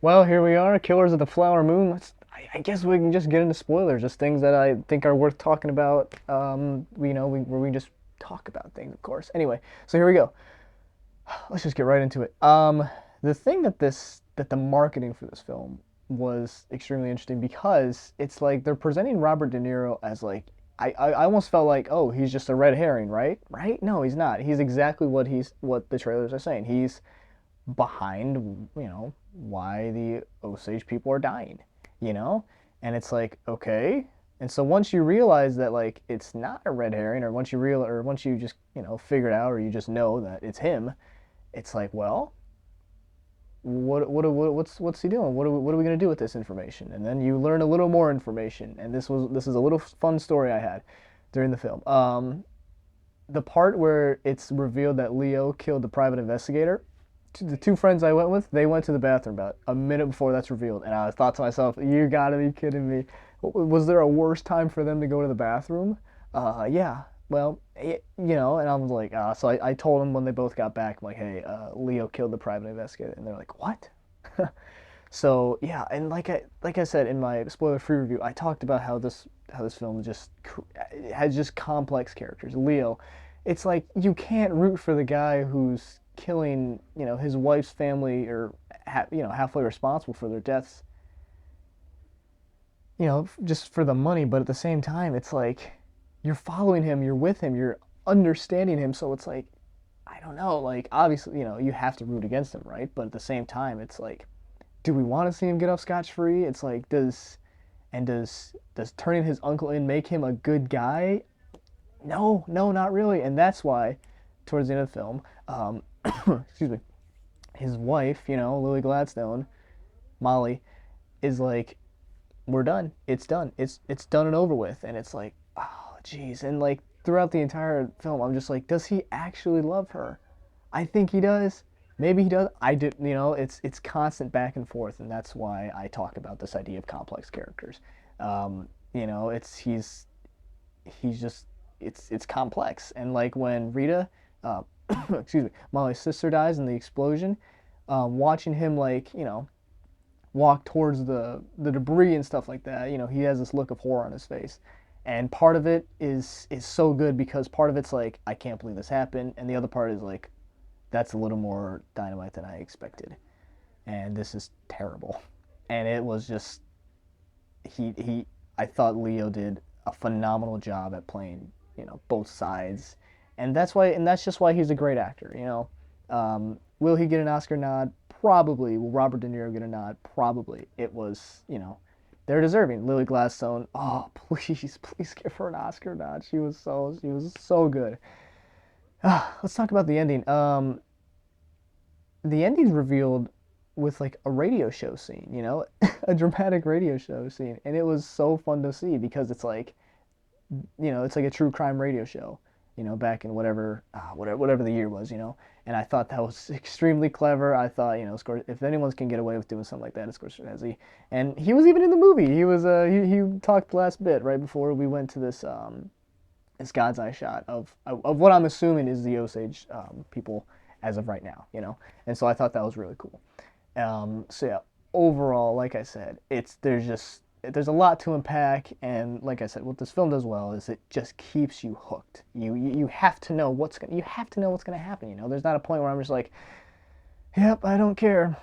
Well, here we are, Killers of the Flower Moon. I guess we can just get into spoilers, just things that I think are worth talking about. Where we just talk about things, of course. Anyway, so here we go. Let's just get right into it. The thing that the marketing for this film was extremely interesting because it's like they're presenting Robert De Niro as like I almost felt like, oh, he's just a red herring, right? Right? No, he's not. He's exactly what the trailers are saying. He's behind, why the Osage people are dying, you know? And it's like, okay. And so once you realize that like it's not a red herring, or once you just, figure it out, or you just know that it's him, it's like, well, what's he doing? What are we gonna do with this information? And then you learn a little more information. And this is a little fun story I had during the film. The part where it's revealed that Leo killed the private investigator, the two friends I went with, they went to the bathroom about a minute before that's revealed, and I thought to myself, "You gotta be kidding me! Was there a worse time for them to go to the bathroom?" Yeah. Well, and I was like, so I told them when they both got back, I'm like, "Hey, Leo killed the private investigator," and they're like, "What?" So yeah, and like I said in my spoiler-free review, I talked about how this film just has just complex characters. Leo, it's like you can't root for the guy who's killing, his wife's family, or halfway responsible for their deaths, just for the money. But at the same time, it's like you're following him, you're with him, you're understanding him. So it's like, I don't know, like obviously, you have to root against him, right? But at the same time, it's like, do we want to see him get off scotch free? It's like, does turning his uncle in make him a good guy? No, no, not really. And that's why, towards the end of the film, excuse me, his wife, Lily Gladstone, Molly, is like, we're done. It's done. It's done and over with. And it's like, oh, jeez. And like throughout the entire film, I'm just like, does he actually love her? I think he does. Maybe he does. I did. It's constant back and forth, and that's why I talk about this idea of complex characters. It's he's just it's complex. And like when Rita, uh, excuse me, Molly's sister dies in the explosion, watching him like walk towards the debris and stuff like that, he has this look of horror on his face. And part of it is so good because part of it's like, I can't believe this happened, and the other part is like, that's a little more dynamite than I expected, and this is terrible. And it was just he I thought Leo did a phenomenal job at playing, both sides. And that's just why he's a great actor. Will he get an Oscar nod? Probably. Will Robert De Niro get a nod? Probably. It was, they're deserving. Lily Gladstone, oh, please give her an Oscar nod. She was so good. Let's talk about the ending. The ending's revealed with like a radio show scene, a dramatic radio show scene, and it was so fun to see because it's like, it's like a true crime radio show, back in whatever the year was. And I thought that was extremely clever. I thought, if anyone can get away with doing something like that, it's Scorsese. And he was even in the movie. He talked last bit right before we went to this God's eye shot of what I'm assuming is the Osage people as of right now. And so I thought that was really cool. So yeah, overall, like I said, there's a lot to unpack, and like I said, what this film does well is it just keeps you hooked. You have to know you have to know what's gonna happen. There's not a point where I'm just like, yep, I don't care.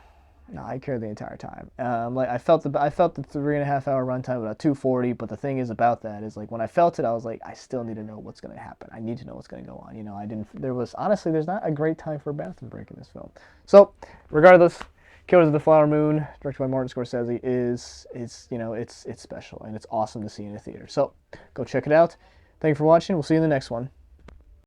No, I care the entire time. Like I felt the 3.5 hour runtime about 240, but the thing is about that is like when I felt it, I was like, I still need to know what's gonna happen. I need to know what's gonna go on. I didn't. There was honestly, there's not a great time for a bathroom break in this film. So, regardless, Killers of the Flower Moon, directed by Martin Scorsese, is it's special and it's awesome to see in a theater. So, go check it out. Thank you for watching. We'll see you in the next one.